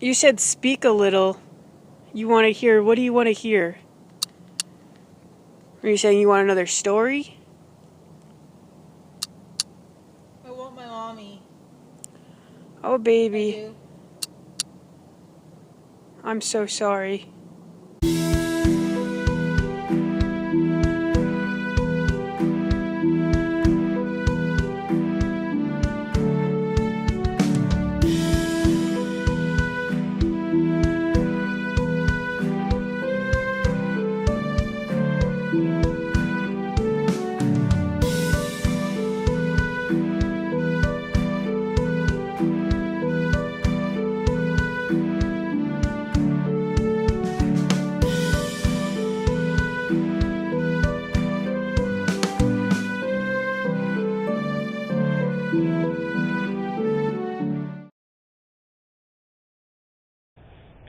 You said speak a little. You want to hear, what do you want to hear? Are you saying you want another story? I want my mommy. Oh, baby. I do. I'm so sorry.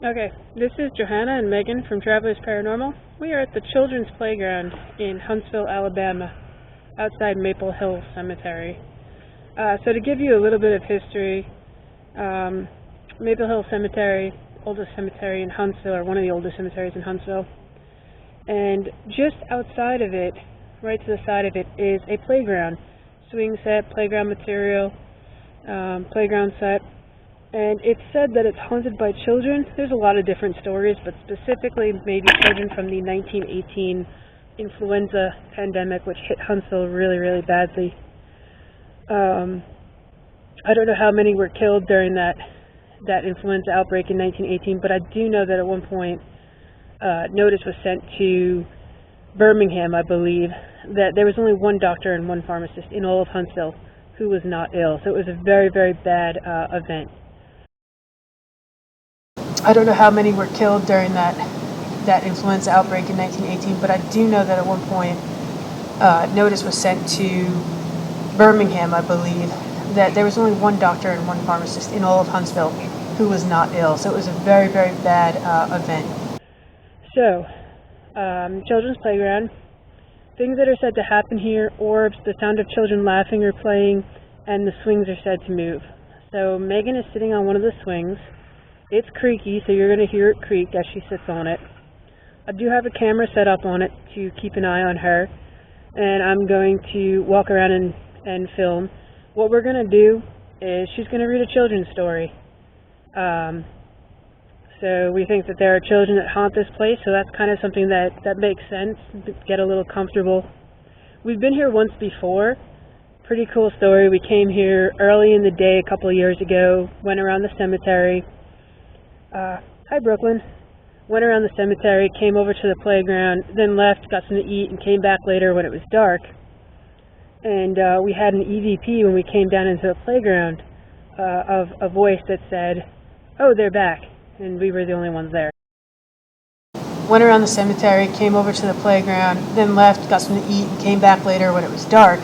Okay, this is Johanna and Megan from Travelers Paranormal. We are at the Children's Playground in Huntsville, Alabama, outside Maple Hill Cemetery. So to give you a little bit of history, Maple Hill Cemetery, oldest cemetery in Huntsville, or one of the oldest cemeteries in Huntsville. And just outside of it, right to the side of it, is a playground. Swing set, playground material, playground set. And it's said that it's haunted by children. There's a lot of different stories, but specifically maybe children from the 1918 influenza pandemic, which hit Huntsville really, really badly. I don't know how many were killed during that influenza outbreak in 1918, but I do know that at one point notice was sent to Birmingham, I believe, that there was only one doctor and one pharmacist in all of Huntsville who was not ill. So it was a very, very bad event. I don't know how many were killed during that influenza outbreak in 1918, but I do know that at one point notice was sent to Birmingham, I believe, that there was only one doctor and one pharmacist in all of Huntsville who was not ill. So it was a very, very bad event. So, children's playground, things that are said to happen here: orbs, the sound of children laughing or playing, and the swings are said to move. So Megan is sitting on one of the swings. It's creaky, so you're going to hear it creak as she sits on it. I do have a camera set up on it to keep an eye on her, and I'm going to walk around and film. What we're going to do is she's going to read a children's story. So we think that there are children that haunt this place, so that's kind of something that makes sense, get a little comfortable. We've been here once before. Pretty cool story. We came here early in the day a couple of years ago, went around the cemetery. Hi, Brooklyn. Went around the cemetery, came over to the playground, then left, got something to eat, and came back later when it was dark. And we had an EVP when we came down into the playground of a voice that said, "Oh, they're back," and we were the only ones there. Went around the cemetery, came over to the playground, then left, got something to eat, and came back later when it was dark.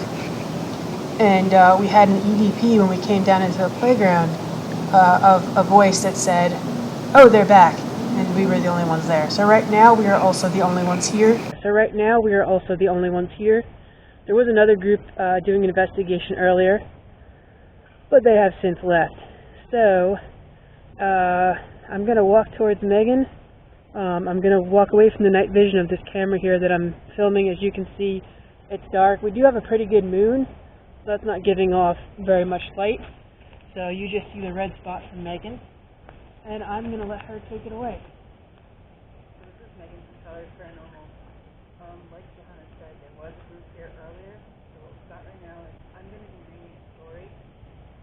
And we had an EVP when we came down into the playground of a voice that said, "Oh, they're back," and we were the only ones there. So right now we are also the only ones here. There was another group doing an investigation earlier, but they have since left. So I'm going to walk towards Megan. I'm going to walk away from the night vision of this camera here that I'm filming. As you can see, it's dark. We do have a pretty good moon, so that's not giving off very much light. So you just see the red spot from Megan, and I'm going to let her take it away. So this is Megan from Travelers Paranormal. Like Johanna said, there was a group here earlier. So what we've got right now is I'm going to be reading a story.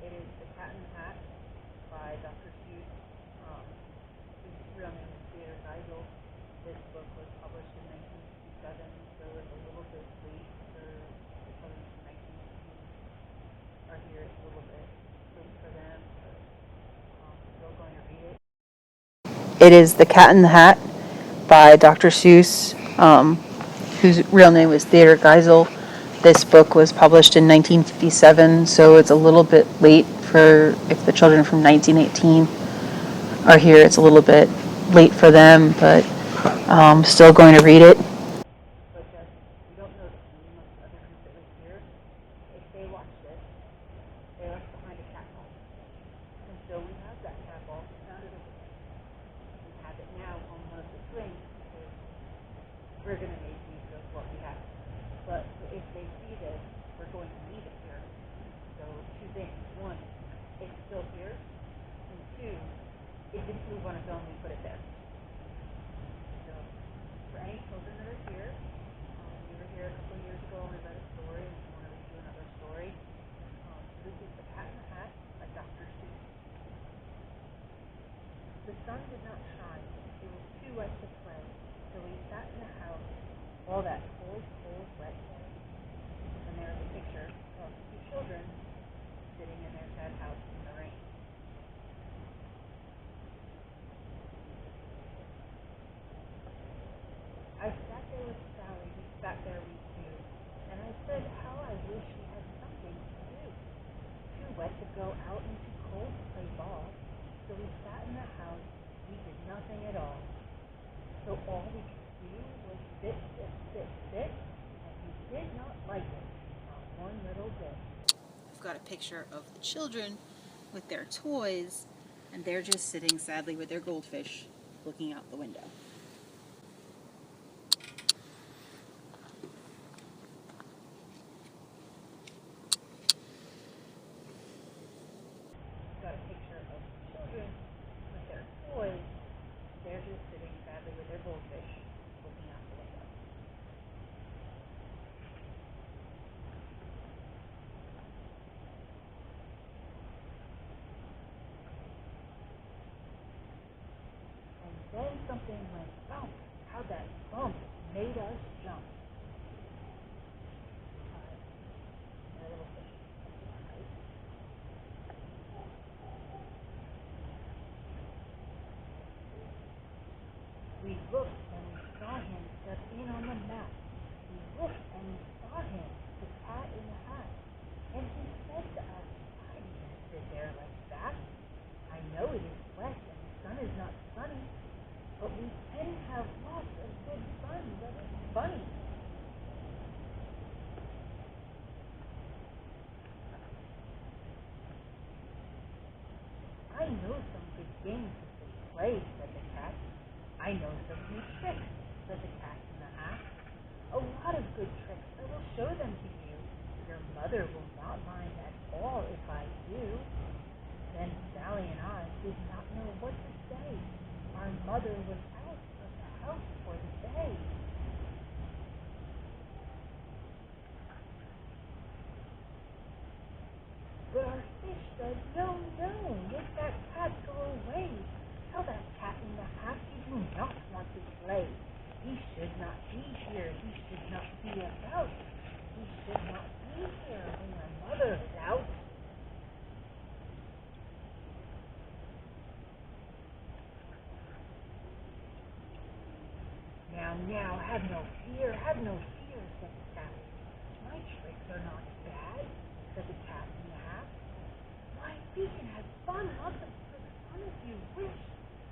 It is The Cat in the Hat by Dr. Suess. His real name is Theodore Geisel. This book was published in 1967, so it's a little bit late for the children from 1918 are here. It's a little bit late for them, but still going to read it. It is The Cat in the Hat by Dr. Suess, whose real name was Theodore Geisel. This book was published in 1957, so it's a little bit late for, if the children from 1918 are here, it's a little bit late for them, but still going to read it. But we don't know the name of the other group that was here. If they watched it, they left behind a cat ball. And so we have that cat ball. It's not never going to make use of what we have. But if they see this, we're going to need it here. So two things. One, it's still here. And two, it didn't move on its own, we put it there. So for any children that are here, we were here a couple of years ago and we read a story and we want to read you another story. This is The Cat in the Hat by Dr. Suess. The sun did not shine. It was too wet to play. So we sat in the house all that cold, wet day. And there was a picture of two children sitting in their sad house in the rain. I sat there with Sally. We sat there, we two. And I said how I wish we had something to do. Too wet to go out and too cold to play ball. So we sat in the house. We did nothing at all. So all we could do was sit, and we did not like it, not one little bit. I've got a picture of the children with their toys, and they're just sitting sadly with their goldfish, looking out the window. Got a picture of the children with their toys. They're just sitting sadly with their goldfish, looking out the window. And then something went bump. How that bump made us jump. Our little fish. We looked and we saw him step in on the mat. We looked and we saw him, the cat in the hat. And he said to us, I didn't sit there like that. I know it is wet and the sun is not sunny, but we can have lots of good fun that is funny. I know some good games to play, said the cat. I know some new tricks, said the cat in the hat. A lot of good tricks. I will show them to you. Your mother will not mind at all if I do. Then Sally and I did not know what to say. Our mother was out of the house for the day. But our fish said, no, let that cat go away. Tell that cat in the hat you do not want to play. He should not be here. He should not be about. He should not be here when your mother is out. Now, have no fear, said the cat. My tricks are not bad, said the cat in the hat. Why, we can have fun, lots of good fun if you wish,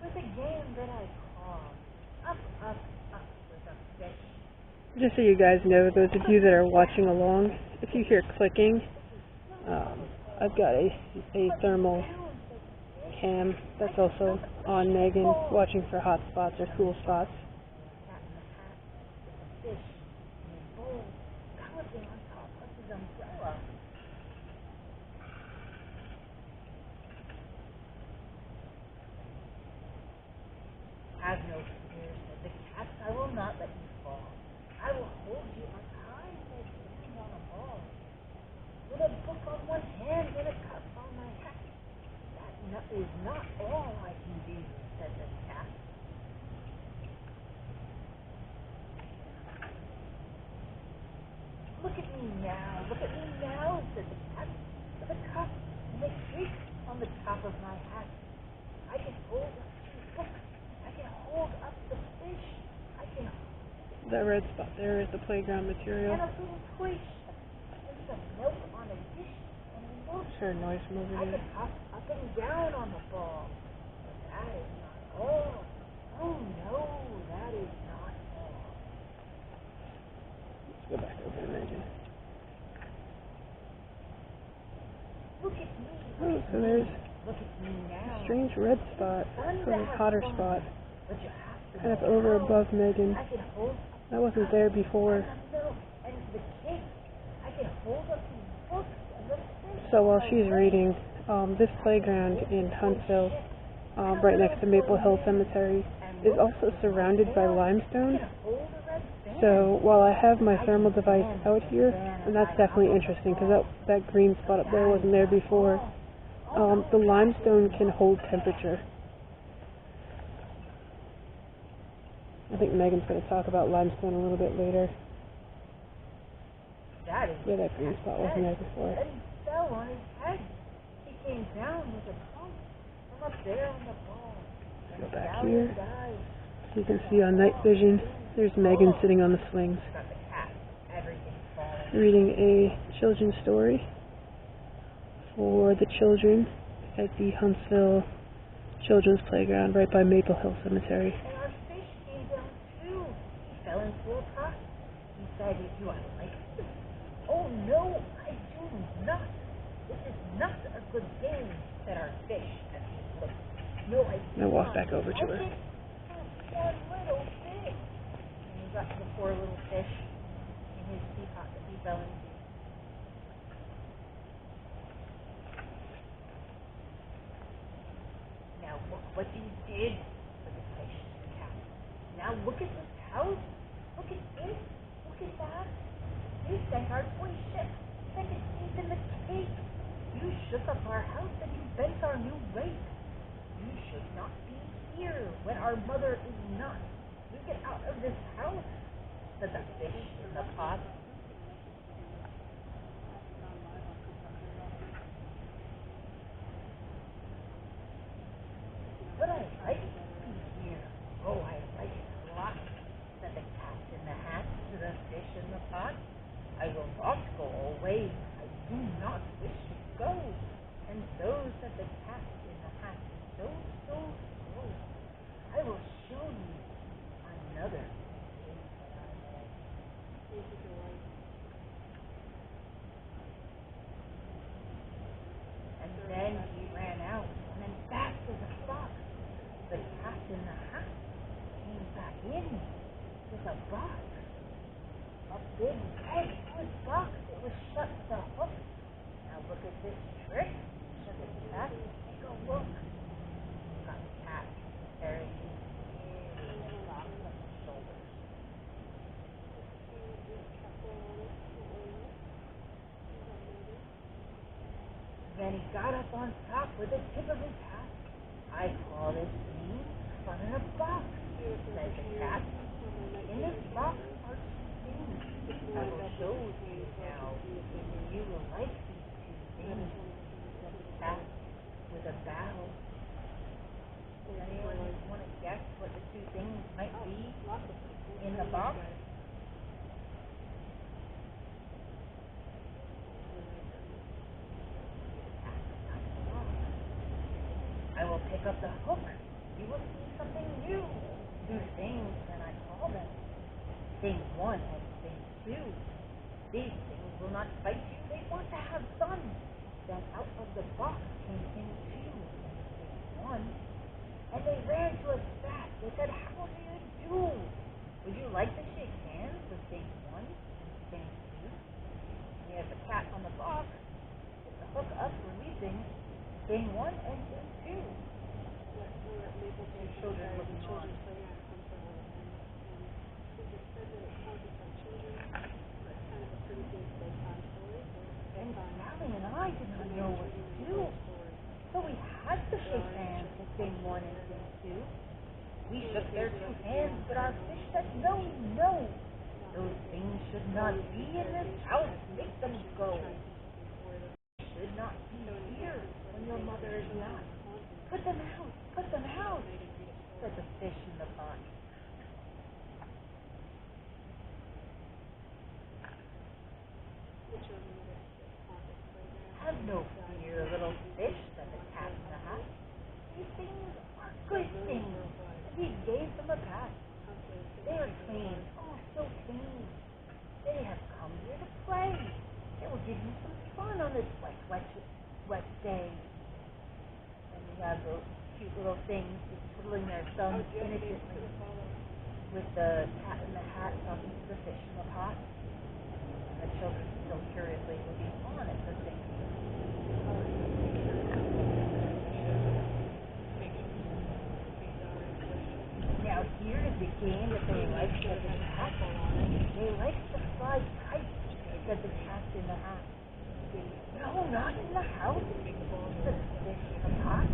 with a game that I call Up with a Fish. Just so you guys know, those of you that are watching along, if you hear clicking, I've got a thermal cam that's also on Megan, watching for hot spots or cool spots. Cat in the hat with a fish in a bowl, balancing on top of his umbrella. Have no fear, said the cat. I will not let you fall. I will hold you up high like sand on a ball. With a book on one hand and a cup on my hat. That is not all I can do, said the cat. Look at me now, said the cat. With a cup and a cake on the top of my hat. I can hold up two books. I can hold up the fish. I can That red spot there is the playground material. and a little toy ship. And some milk on a dish. And a milk. Just heard a noise from over I there. can hop up and down on the ball. But that is not all. Oh no, that is not all. Let's go back over to Megan. Look at me. Oh, so there's Look at me now. a strange red spot Fun to from a have hotter fun. spot, But you have to kind of know over how. above Megan. I can hold up That wasn't there before. And the kids, I can hold up these books and the fish. So while she's reading, this playground in Huntsville, right next to Maple Hill Cemetery, is also surrounded by limestone. So while I have my thermal device out here, and that's definitely interesting because that green spot up there wasn't there before, the limestone can hold temperature. I think Megan's going to talk about limestone a little bit later. Yeah, that green spot wasn't there before. And he fell on his head. He came down with a bump from up there on the ball. Go back here. So you can see on night vision, there's Megan sitting on the swings, reading a children's story for the children at the Huntsville Children's Playground right by Maple Hill Cemetery. And our fish came down too. He fell into a pot. He said, "Do I like this?" "Oh no, I do not. This is not a good thing," said our fish as he looked. "No, I do Now walk not back over to like her. it. One little fish." And he got the poor little fish in his teapot that he fell into. "Now look what you did," said the fish to the cat. "Now look at this house. Look at this. Look at that. You sank our toy ship. Second seas in the Cape. You shook up our house and you bent our new rake. You should not be here when our mother is not. You get out of this house," said the fish in the pot. "But I like being here. Oh, I like it a lot," said the cat in the hat to the fish in the pot. "I will not go away. I do not wish to go." And so said the cat in the hat. So. "I will show you another thing that I know." And then he ran out, and then fast as a fox, the cat in the hat came back in with a box. A big red wood box. It was shut with a hook. "Now look at this trick," said the cat. "Take a look." Got the cat carrying the box on his shoulders. Then he got up on top with the tip of his hat. "I call this me fun in a box," said the cat. "In this box are two things. I will show you now. You will like these two things," said the cat with a bow. Does anyone want to guess what the two things might be in the box? "I will pick up the hook. You will see something new. Two things, and I call them thing one and thing two. These things will not fight you. They want to have fun." Then out of the box came thing two and thing one, and they ran to us fast. They said, "How do you do? Would you like to shake hands with thing one and thing two?" And we have the cat on the box with the hook up, releasing thing one and thing two. Two children looking on. And Sally and I did not know what to do, so we had to shake hands with thing one and thing two. We shook their two hands, but our fish said, "No, no. Those things should not be in this house. Make them go. They should not be here when your mother is not. Put them out, put them out," said the fish in the pot. "Have no fear, little fish," said the cat in the hat. "These things are good things." And he gave them a pat. "They are clean, oh so clean. They have come here to play. They will give you some fun on this wet day." And we have those cute little things just twiddling their thumbs innocently. with the cat in the hat talking to the fish in the pot. The children still curiously looking on at the thing. Now here's the game that they like to the cat. They like to fly kites, said the cat in the hat. No, not in the house, the fish in the pot.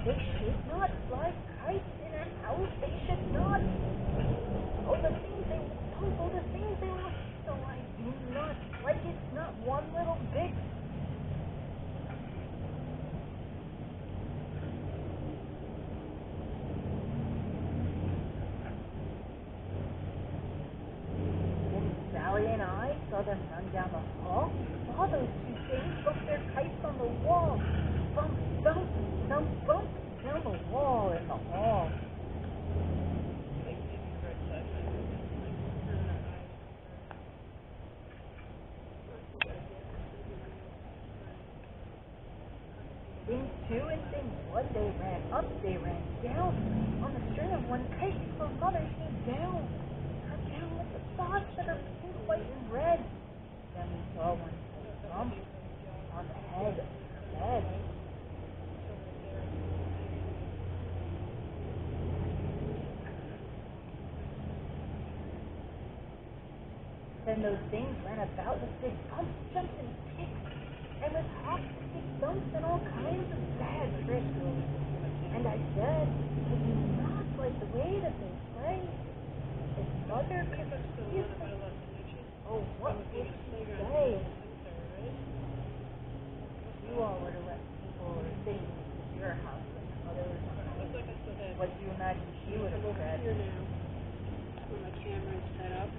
They should not fly kites in a house. They should not. Oh, the things they will so I do not. Like it's not one little bit. Then Sally and I saw them run down the hall. Saw those two things bump their kites on the wall. Bump, bump, bump, bump down the wall in the hall. Thing 2 and thing 1, they ran up, they ran down. On the string of one kite, her mother came down. Her down with the spots that are pink, white, and red. Then we saw one bump on the head of her bed. Then those things ran about with big bumps, jumps, and kicks, and with hops, big bumps, and all kinds of bad tricks. And I said, I do not like the way that they play. If mother could see them, oh, what would she say? If you all were to let people or things into your house and mother was not, what do you imagine she would have said? My camera is set up.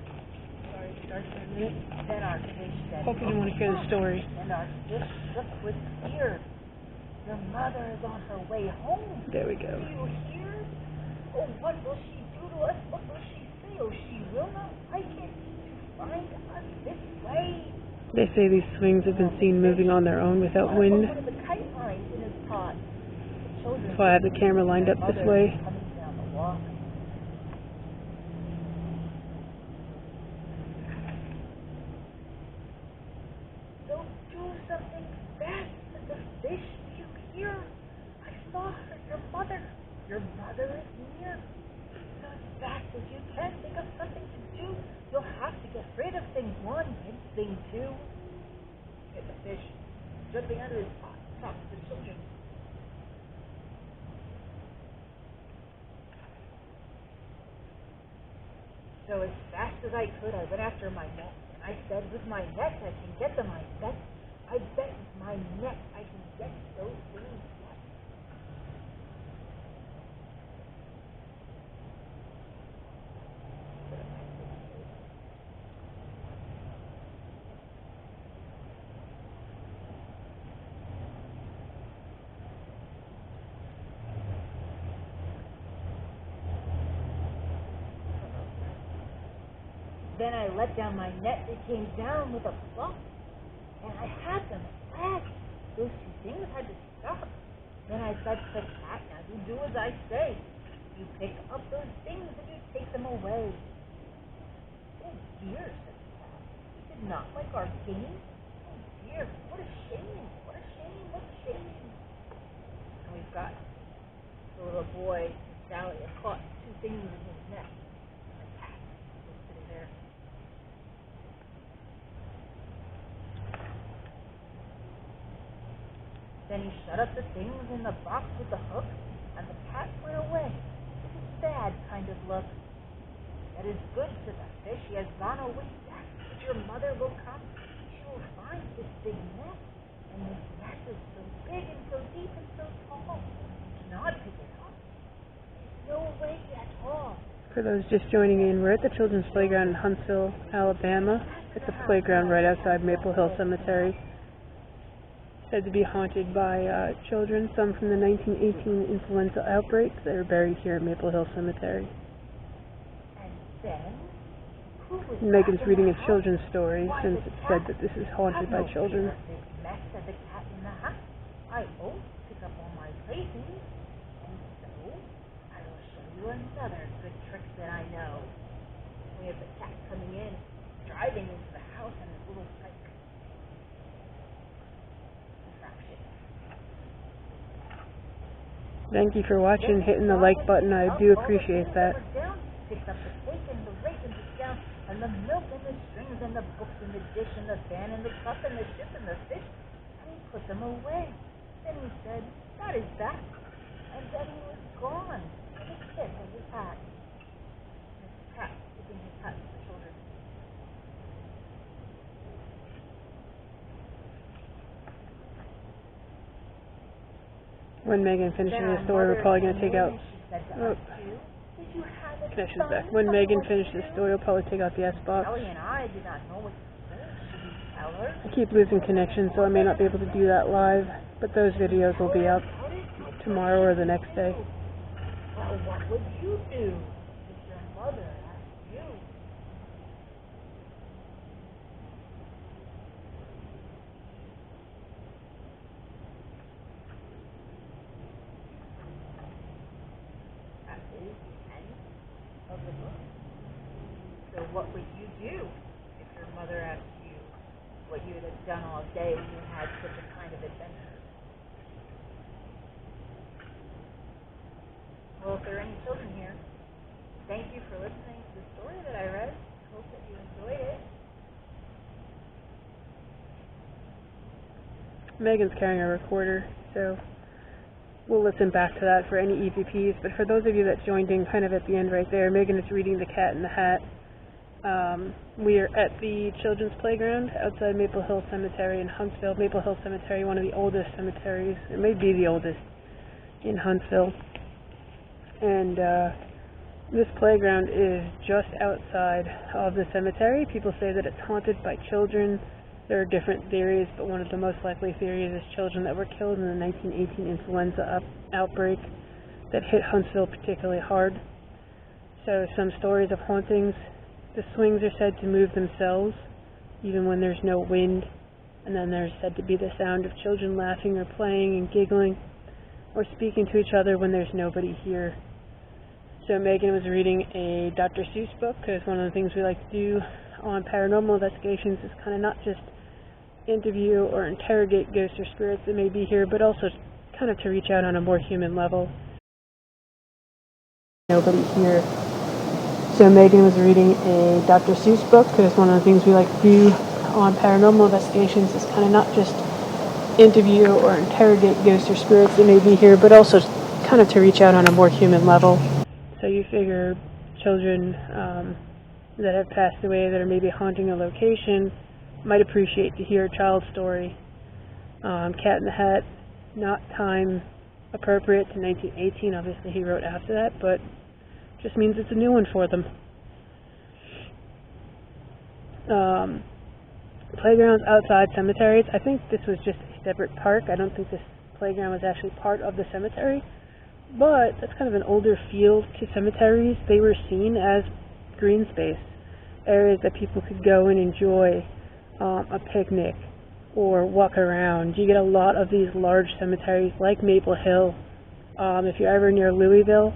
Sorry, start for a minute. Then our fish said, Hope you want to hear the story. And our fish shook with fear. Your mother is on her way home. There we go. Do you hear? Oh, what will she do to us? What will she say? Oh, she will not like it to find us this way. They say these swings have been seen moving on their own without wind. One of the kite lines in his pot. That's why I have the camera lined up this way. Coming down the walk. Don't do something fast to the fish. Do you hear? I saw her. Your mother is near. So as fast as you can, think of something to do. You'll have to get rid of thing 1 and thing 2. Get the fish jumping out of his pot, talk to the children. So as fast as I could, I went after my net, and I said, with my net I can get them. I bet with my net I can get those things. Then I let down my net. It came down with a flop, and I had them at last. Those two things had to stop. Then I said to the cat, now you do as I say. You pick up those things and you take them away. Oh dear, said the cat. You did not like our game? Oh dear, what a shame, what a shame, what a shame. And we've got the little boy, Sally, had caught 2 things in his net. And the cat was sitting there. Then he shut up the things in the box with the hook, and the cat went away with a sad kind of look. That is good, said the fish. He has gone away back, but your mother will come. She will find this big net, and this net is so big and so deep and so tall. She cannot pick it up. There's no way at all. For those just joining in, we're at the Children's Playground in Huntsville, Alabama. It's a playground right outside Maple Hill Cemetery. Said to be haunted by children, some from the 1918 influenza outbreak that are buried here at Maple Hill Cemetery. And then, who was Megan's reading a children's story since it's said that this is haunted by children. Mess of the cat in the hat. I won't pick up all my playthings, and so I will show you you another good trick that I know. We have the cat coming in, driving into the house on his little bike. Contraption. Thank you for watching, hitting the like button. I do appreciate that. Picks up the cake and the rake and the down, and the milk and the strings and the books and the dish and the fan and the cup and the ship and the fish, and he put them away. Then he said, "That is that." And then he was gone. His stick and his hat. His cat sticking his hat to the children. When Megan finishes the story, we're probably going to take out... Connection's back. When Megan finishes the story, we'll probably take out the SBOX. Ellie and I did not know what to say. Should we tell her? I keep losing connection, so I may not be able to do that live, but those videos will be up tomorrow or the next day. Well, what would you do if your mother asked you? That is the end of the book. So what would you do if your mother asked you what you would have done all day when you had such a kind of adventure? Well, if there are any children here, thank you for listening to the story that I read. Hope that you enjoyed it. Megan's carrying a recorder, so we'll listen back to that for any EVPs. But for those of you that joined in kind of at the end right there, Megan is reading The Cat in the Hat. We are at the children's playground outside Maple Hill Cemetery in Huntsville. Maple Hill Cemetery, one of the oldest cemeteries. It may be the oldest in Huntsville. And this playground is just outside of the cemetery. People say that it's haunted by children. There are different theories, but one of the most likely theories is children that were killed in the 1918 influenza outbreak that hit Huntsville particularly hard. So some stories of hauntings. The swings are said to move themselves, even when there's no wind. And then there's said to be the sound of children laughing or playing and giggling, or speaking to each other when there's nobody here. So Megan was reading a Dr. Suess book, because one of the things we like to do on paranormal investigations is kind of not just interview or interrogate ghosts or spirits that may be here, but also kind of to reach out on a more human level. Nobody here. So Megan was reading a Dr. Suess book, because one of the things we like to do on paranormal investigations is kind of not just interview or interrogate ghosts or spirits that may be here, but also kind of to reach out on a more human level. So you figure children that have passed away that are maybe haunting a location might appreciate to hear a child's story. Cat in the Hat, not time appropriate to 1918. Obviously he wrote after that, but just means it's a new one for them. Playgrounds outside cemeteries. I think this was just a separate park. I don't think this playground was actually part of the cemetery, but that's kind of an older feel to cemeteries. They were seen as green space, areas that people could go and enjoy a picnic or walk around. You get a lot of these large cemeteries like Maple Hill. If you're ever near Louisville,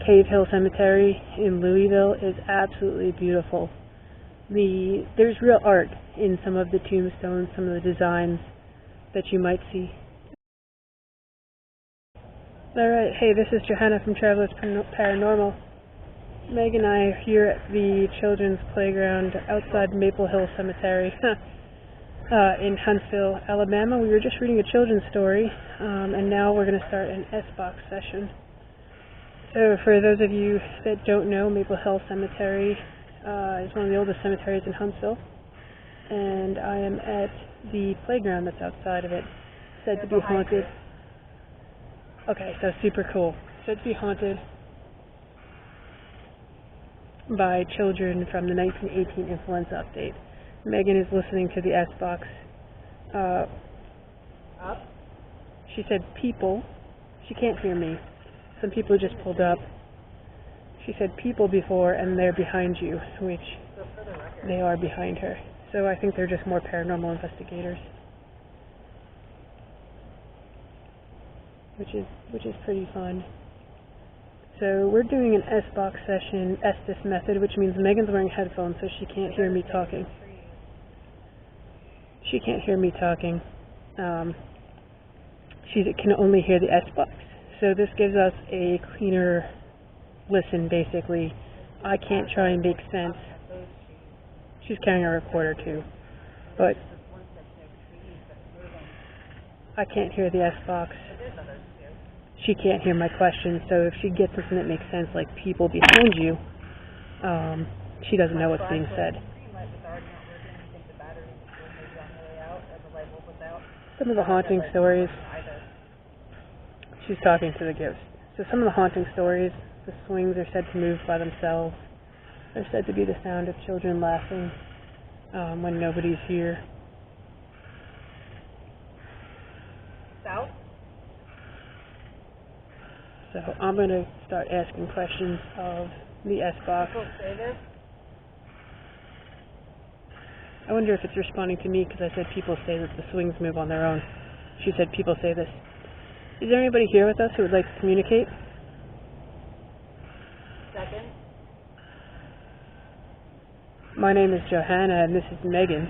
Cave Hill Cemetery in Louisville is absolutely beautiful. There's real art in some of the tombstones, some of the designs that you might see. Alright, hey, this is Johanna from Travelers Paranormal. Meg and I are here at the children's playground outside Maple Hill Cemetery in Huntsville, Alabama. We were just reading a children's story, and now we're going to start an SBOX session. So for those of you that don't know, Maple Hill Cemetery is one of the oldest cemeteries in Huntsville, and I am at the playground that's outside of it, said to be haunted. Okay, so super cool. Said to be haunted by children from the 1918 influenza update. Megan is listening to the SBOX. Up? She said people. She can't hear me. Some people just pulled up. She said people before, and they're behind you, which they are behind her. So I think they're just more paranormal investigators, which is pretty fun. So we're doing an SBOX session, Estes method, which means Megan's wearing headphones so she can't hear me talking. She can't hear me talking. She can only hear the SBOX. So this gives us a cleaner listen, basically. I can't try and make sense. She's carrying a recorder too, but I can't hear the SBOX. She can't hear my questions, so if she gets something that makes sense, like people behind you, she doesn't know what's being said. Some of the haunting stories, she's talking to the ghost. So some of the haunting stories, the swings are said to move by themselves. They're said to be the sound of children laughing when nobody's here. South? So I'm going to start asking questions of the SBOX. People say this? I wonder if it's responding to me because I said people say that the swings move on their own. She said people say this. Is there anybody here with us who would like to communicate? Second? My name is Johanna and this is Megan.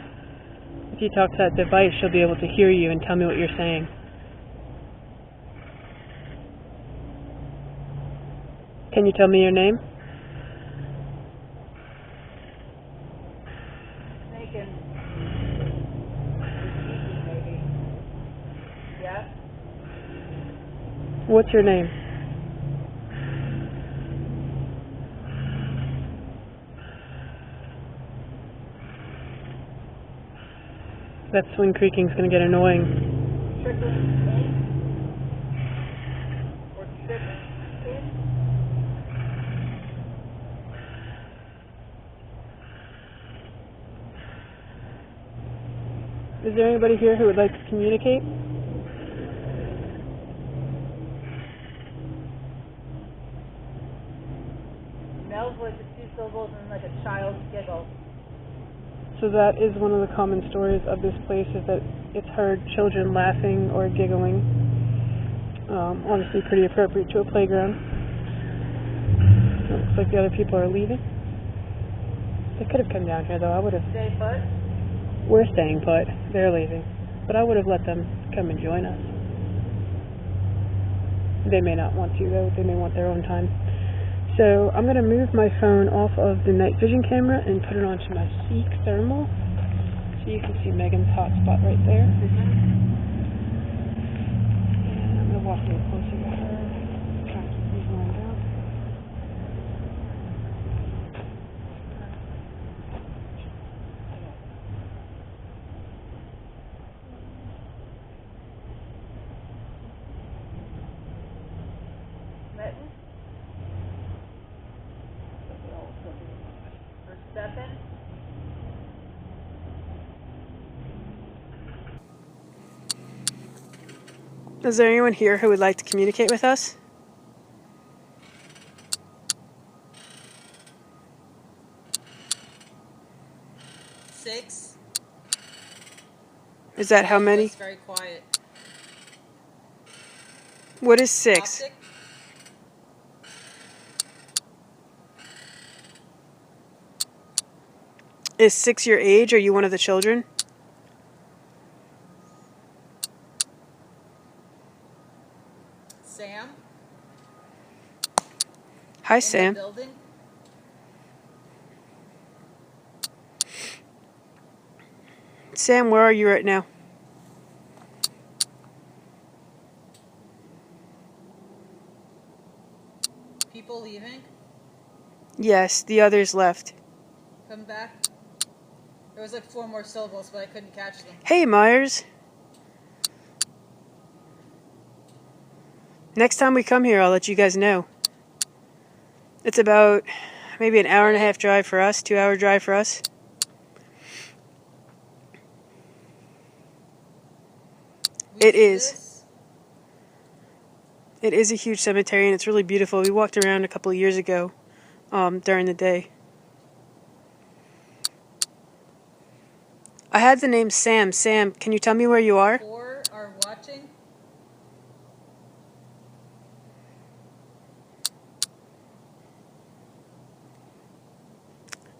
If you talk to that device, she'll be able to hear you and tell me what you're saying. Can you tell me your name? Megan. Maybe. Yes? What's your name? That swing creaking's going to get annoying. Trickling in? Or trick in? Is there anybody here who would like to communicate? Smells like the two syllables and like a child's giggle. So that is one of the common stories of this place, is that it's heard children laughing or giggling. Obviously pretty appropriate to a playground. It looks like the other people are leaving. They could have come down here though. I would have. Stay put? We're staying put. They're leaving. But I would have let them come and join us. They may not want to though. They may want their own time. So I'm going to move my phone off of the night vision camera and put it onto my Seek thermal. So you can see Megan's hotspot right there. And I'm going to walk a little closer to her. Try to keep these lined up. Mitten? Or stepping? Is there anyone here who would like to communicate with us? Six. Is that how many? It's very quiet. What is 6? Optic. Is 6 your age? Are you one of the children? Sam. Hi, In Sam. the building. Sam, where are you right now? People leaving. Yes, the others left. Come back. There was like 4 more syllables, but I couldn't catch them. Hey, Myers. Next time we come here, I'll let you guys know. It's about maybe an hour and a half drive for us, 2-hour drive for us. It is. It is a huge cemetery, and it's really beautiful. We walked around a couple of years ago during the day. I had the name Sam. Sam, can you tell me where you are? 4 are watching.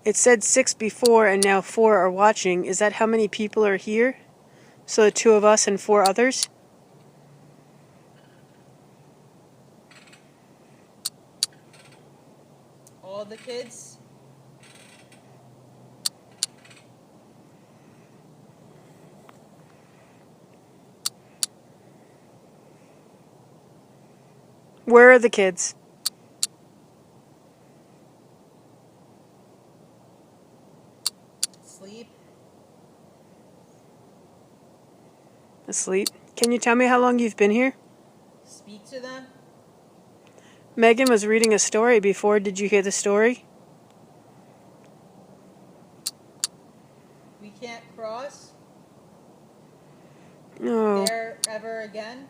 It said 6 before and now 4 are watching. Is that how many people are here? So the 2 of us and 4 others? All the kids? Where are the kids? Sleep? Asleep. Can you tell me how long you've been here? Speak to them? Megan was reading a story before. Did you hear the story? We can't cross No. there ever again?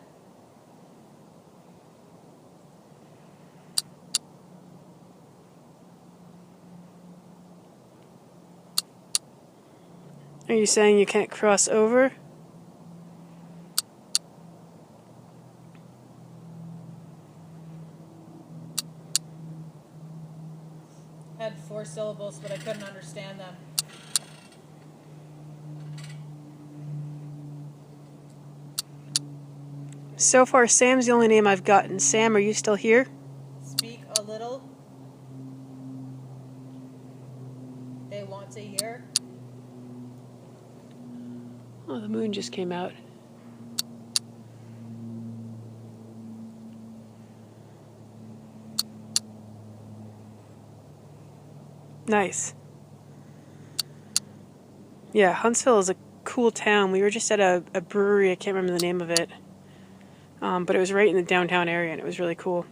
Are you saying you can't cross over? Had 4 syllables, but I couldn't understand them. So far, Sam's the only name I've gotten. Sam, are you still here? Speak a little. They want to hear. Oh, the moon just came out. Nice. Yeah, Huntsville is a cool town. We were just at a brewery. I can't remember the name of it. But it was right in the downtown area, and it was really cool.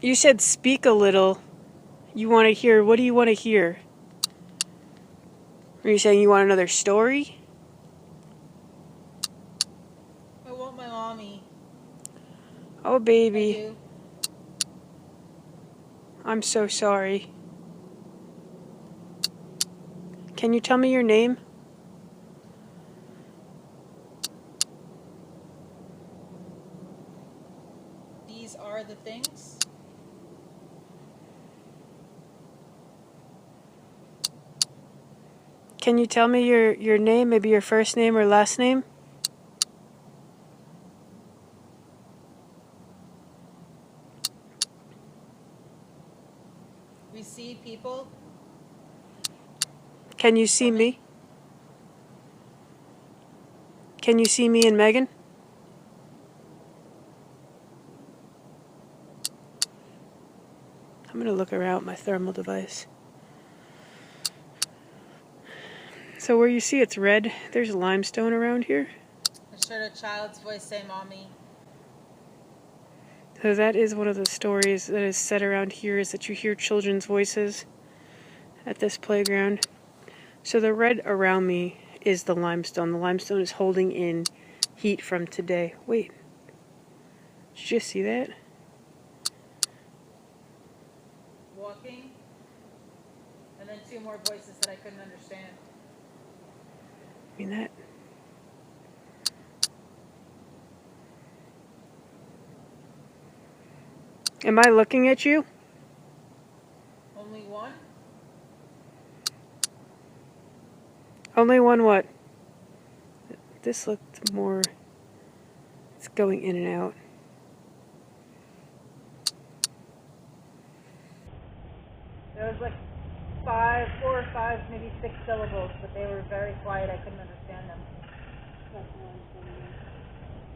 You said speak a little. You want to hear, what do you want to hear? Are you saying you want another story? I want my mommy. Oh, I baby. do. I'm so sorry. Can you tell me your name? These are the things. Can you tell me your name, maybe your first name or last name? We see people. Can you see me? Can you see me and Megan? I'm going to look around my thermal device. So where you see it's red, there's limestone around here. I heard a child's voice say mommy. So that is one of the stories that is said around here, is that you hear children's voices at this playground. So the red around me is the limestone. The limestone is holding in heat from today. Wait. Did you just see that? Walking. And then 2 more voices that I couldn't understand. I mean that. Am I looking at you? Only one? Only one what? This looked more... It's going in and out. There was like 4 or 5, maybe 6 syllables, but they were very quiet. I couldn't understand them. That's the limestone again.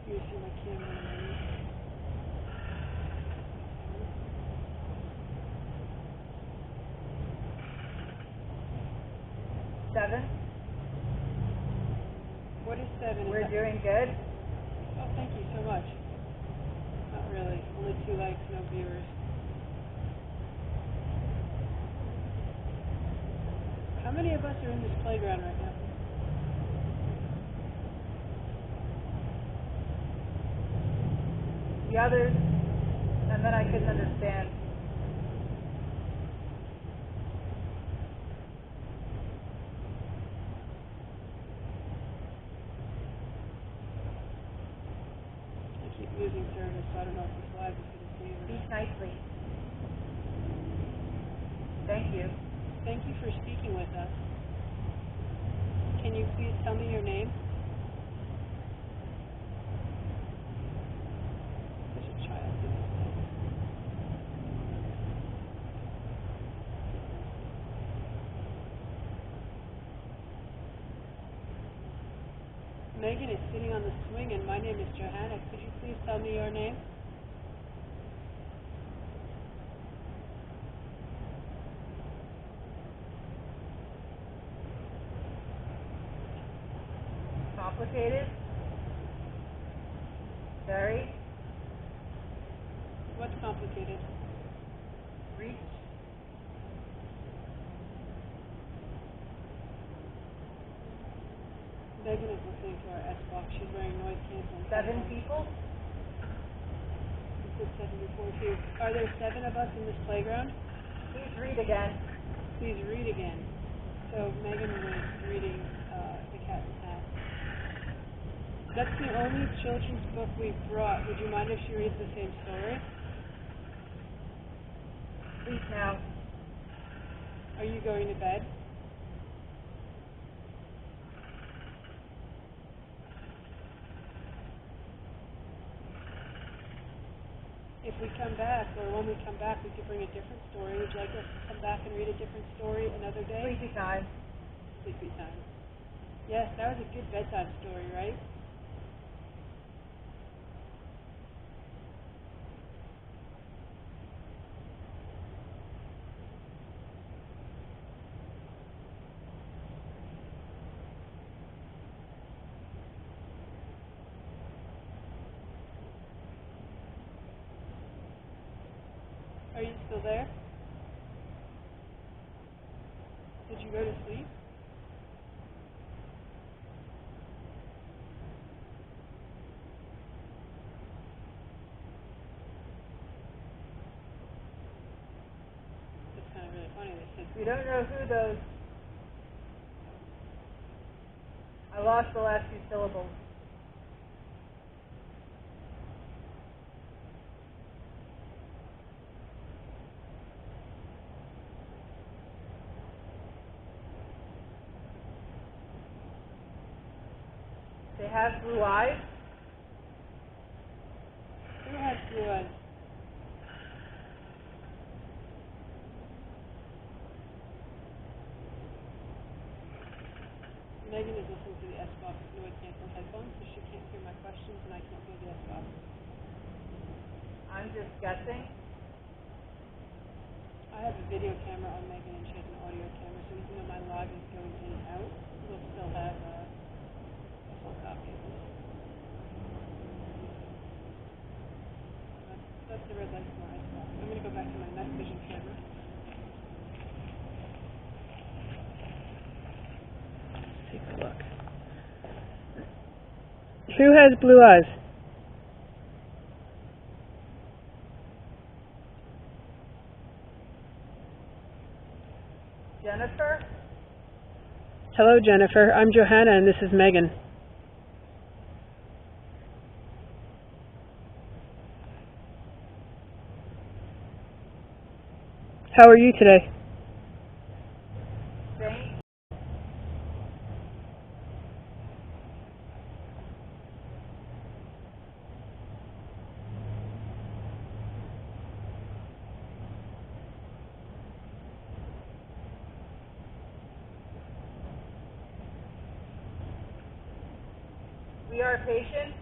You see my camera. 7. What is 7? We're doing good. Oh, thank you so much. Not really. Only 2 likes, no viewers. How many of us are in this playground right now? The others, and then I couldn't understand. I keep losing service, so I don't know if this live is going to save or Speak not. nicely. Thank you. Thank you for speaking with us. Can you please tell me your name? There's a child in this thing. Megan is sitting on the swing and my name is Johanna. Could you please tell me your name? Complicated? Very? What's complicated? Reach? Megan is listening to our SBOX. She's wearing noise canceling. 7 people? You said 7 before too. Are there 7 of us in this playground? Please read again. Please read again. So Megan was reading The Cat in the Hat. That's the only children's book we've brought. Would you mind if she reads the same story? Sleep now. Are you going to bed? If we come back, or when we come back, we could bring a different story. Would you like us to come back and read a different story another day? Sleepy time. Sleepy time. Yes, that was a good bedtime story, right? Are you still there? Did you go to sleep? It's kind of really funny. They said We don't know who those... I lost the last few syllables. They have blue eyes. who has blue eyes? Megan is listening to the SBOX noise canceling headphones, so she can't hear my questions and I can't hear the SBOX. I'm just guessing. I have a video camera on Megan and she has an audio camera, so even though my log is going in and out, we'll still have a full copy of this. That's the red light from my SBOX. I'm going to go back to my night vision camera. Take a look. Who has blue eyes? Jennifer? Hello, Jennifer. I'm Johanna, and this is Megan. How are you today? Jane? We are patient.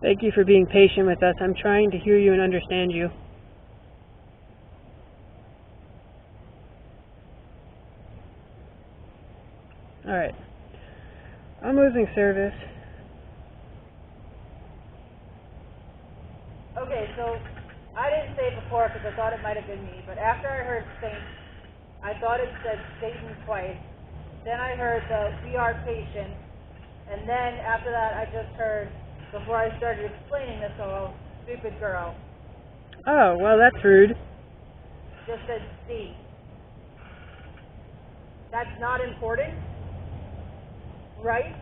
Thank you for being patient with us. I'm trying to hear you and understand you. Alright. I'm losing service. Okay, so I didn't say it before because I thought it might have been me, but after I heard Saint, I thought it said Satan twice. Then I heard the we are patient, and then after that I just heard, before I started explaining this all, stupid girl. Oh, well, that's rude. Just said C. That's not important, right?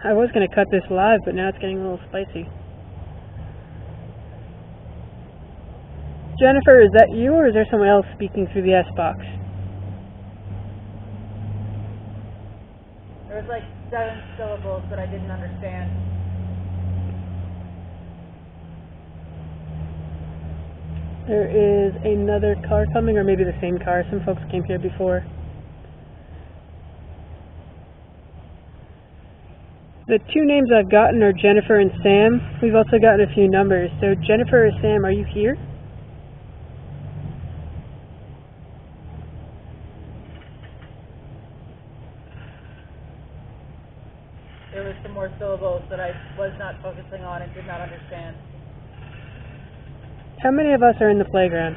I was going to cut this live, but now it's getting a little spicy. Jennifer, is that you, or is there someone else speaking through the SBOX? There was like 7 syllables that I didn't understand. There is another car coming, or maybe the same car. Some folks came here before. The 2 names I've gotten are Jennifer and Sam. We've also gotten a few numbers. So Jennifer or Sam, are you here? There was some more syllables that I was not focusing on and did not understand. How many of us are in the playground?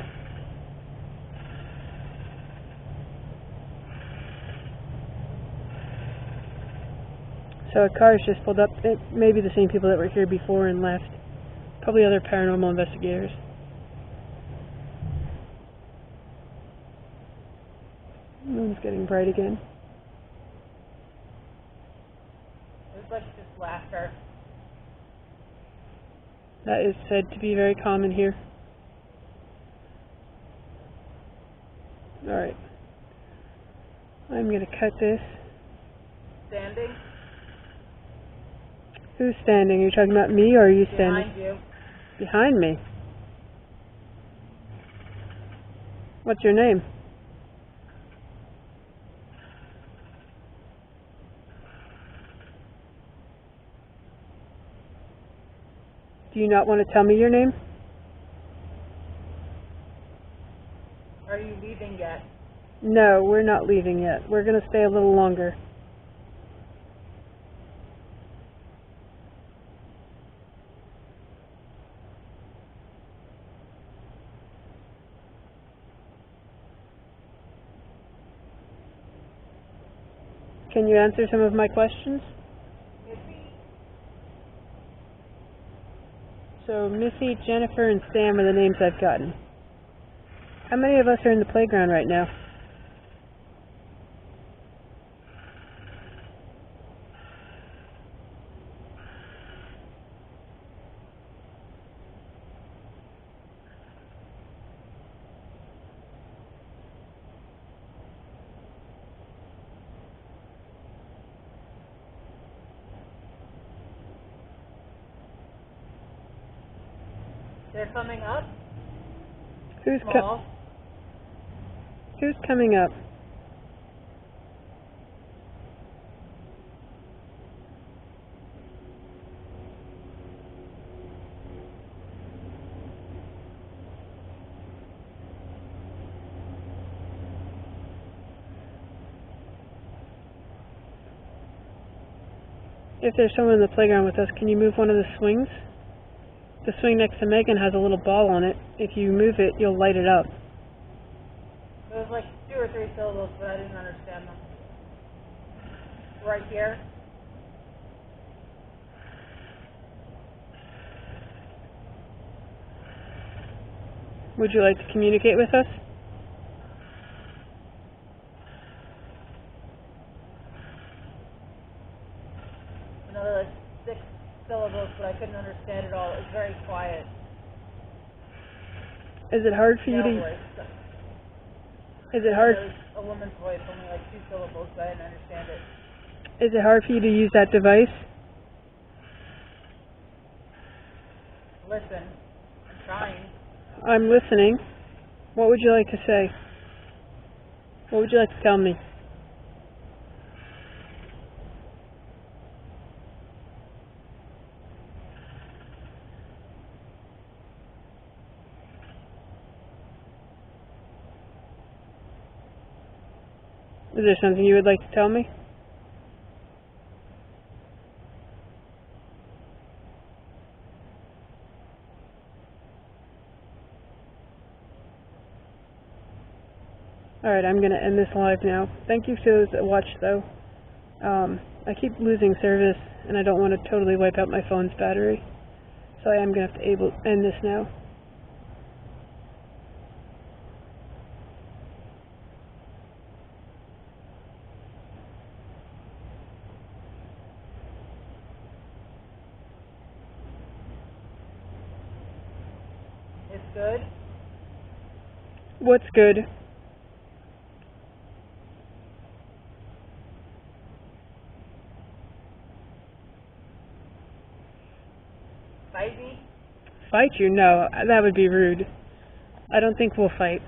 So a car's just pulled up. It may be the same people that were here before and left. Probably other paranormal investigators. The moon's getting bright again. It was like just laughter. That is said to be very common here. Alright. I'm going to cut this. Standing? Who's standing? Are you talking about me, or are you standing? Behind you. Behind me? What's your name? Do you not want to tell me your name? Are you leaving yet? No, we're not leaving yet. We're going to stay a little longer. Can you answer some of my questions? So Missy, Jennifer, and Sam are the names I've gotten. How many of us are in the playground right now? They're coming up. Who's coming up? If there's someone in the playground with us, can you move one of the swings? The swing next to Megan has a little ball on it. If you move it, you'll light it up. There was like 2 or 3 syllables, but I didn't understand them. Right here. Would you like to communicate with us? Another like 6 syllables, but I couldn't understand it all. It was very quiet. Is it hard for you to... Is it hard... There was a woman's voice, only like 2 syllables, but I didn't understand it. Is it hard for you to use that device? Listen. I'm trying. I'm listening. What would you like to say? What would you like to tell me? Is there something you would like to tell me? Alright, I'm going to end this live now. Thank you to those that watched, though. I keep losing service, and I don't want to totally wipe out my phone's battery. So I am going to have to end this now. It's good. What's good? Fight me? Fight you? No, that would be rude. I don't think we'll fight.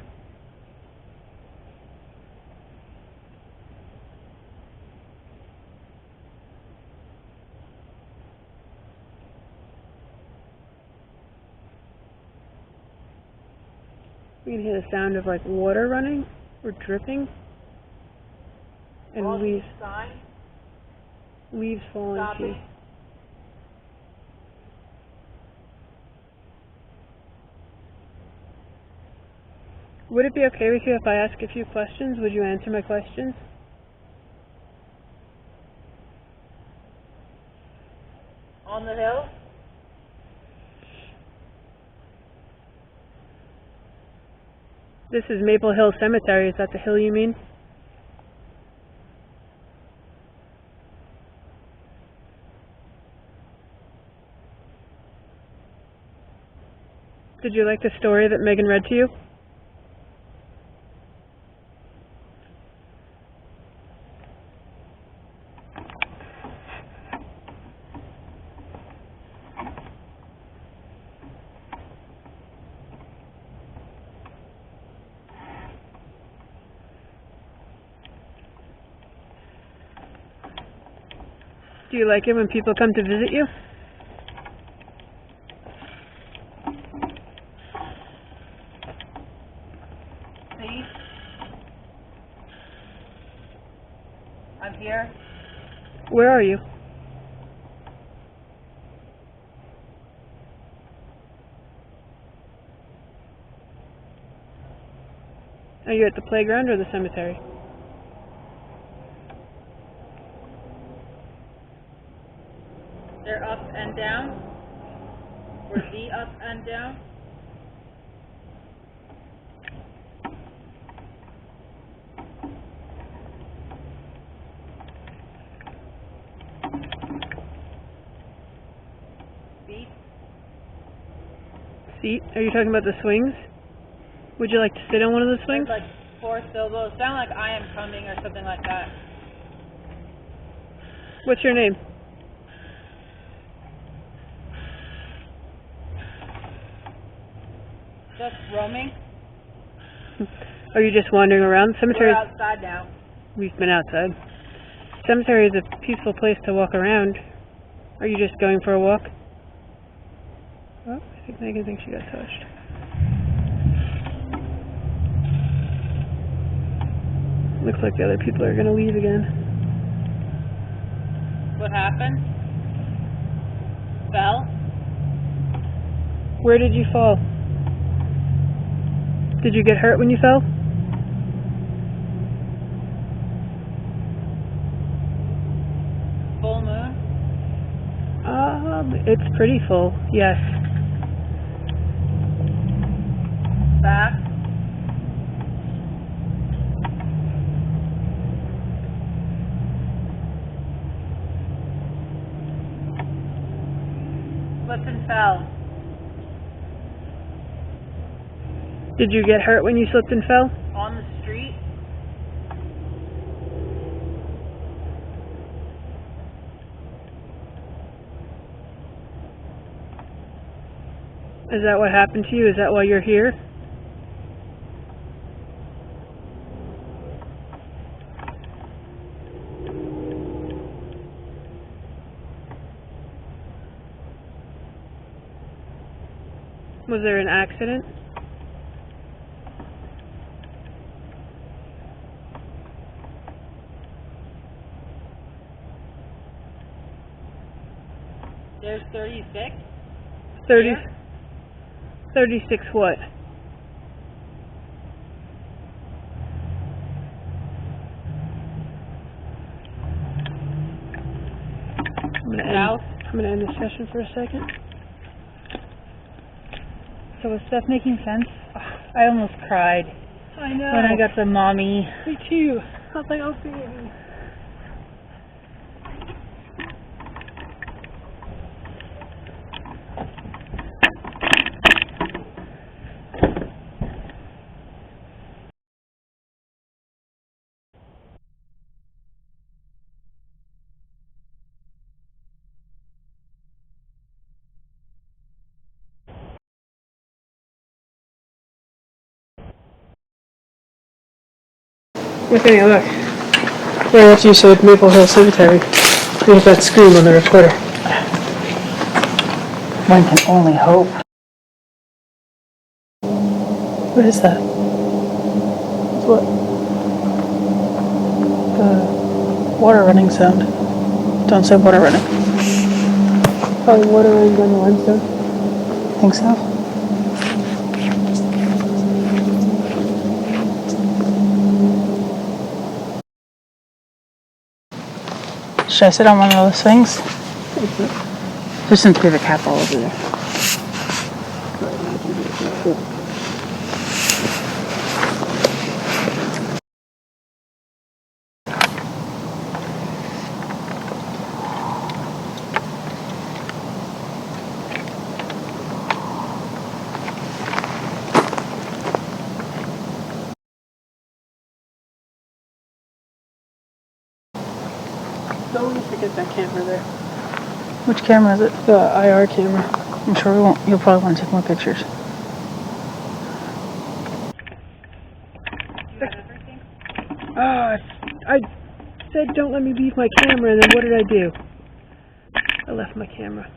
We can hear the sound of like water running or dripping. And All leaves. these signs Leaves falling too. stopping. Would it be okay with you if I ask a few questions? Would you answer my questions? On the hill? This is Maple Hill Cemetery. Is that the hill you mean? Did you like the story that Megan read to you? Do you like it when people come to visit you? See? I'm here. Where are you? Are you at the playground or the cemetery? They're up and down? Or the up and down? Beat? Seat? Are you talking about the swings? Would you like to sit on one of the swings? There's like 4 syllables. Sound like I am coming or something like that. What's your name? Just roaming? Are you just wandering around? Cemetery. We're outside now. We've been outside. Cemetery is a peaceful place to walk around. Are you just going for a walk? Oh, I think Megan thinks she got touched. Looks like the other people are going to leave again. What happened? Fell? Where did you fall? Did you get hurt when you fell? Full moon? It's pretty full, yes. Back? Slipped and fell. Did you get hurt when you slipped and fell? On the street? Is that what happened to you? Is that why you're here? Was there an accident? There's 36? 30, Here? 36 what? I'm gonna end the session for a second. So is stuff making sense? I almost cried I know. when I got the mommy. Me too. I was like, oh baby. Okay, look. Right after you said Maple Hill Cemetery, there's that scream on the recorder. One can only hope. What is that? What? The water running sound. Don't say water running. Probably water running on the limestone. Think so? Should I sit on one of those things? There seems to be a cap all over there. Don't forget that camera there. Which camera is it? The IR camera. I'm sure we won't. You'll probably want to take more pictures. I said don't let me leave my camera, and then what did I do? I left my camera.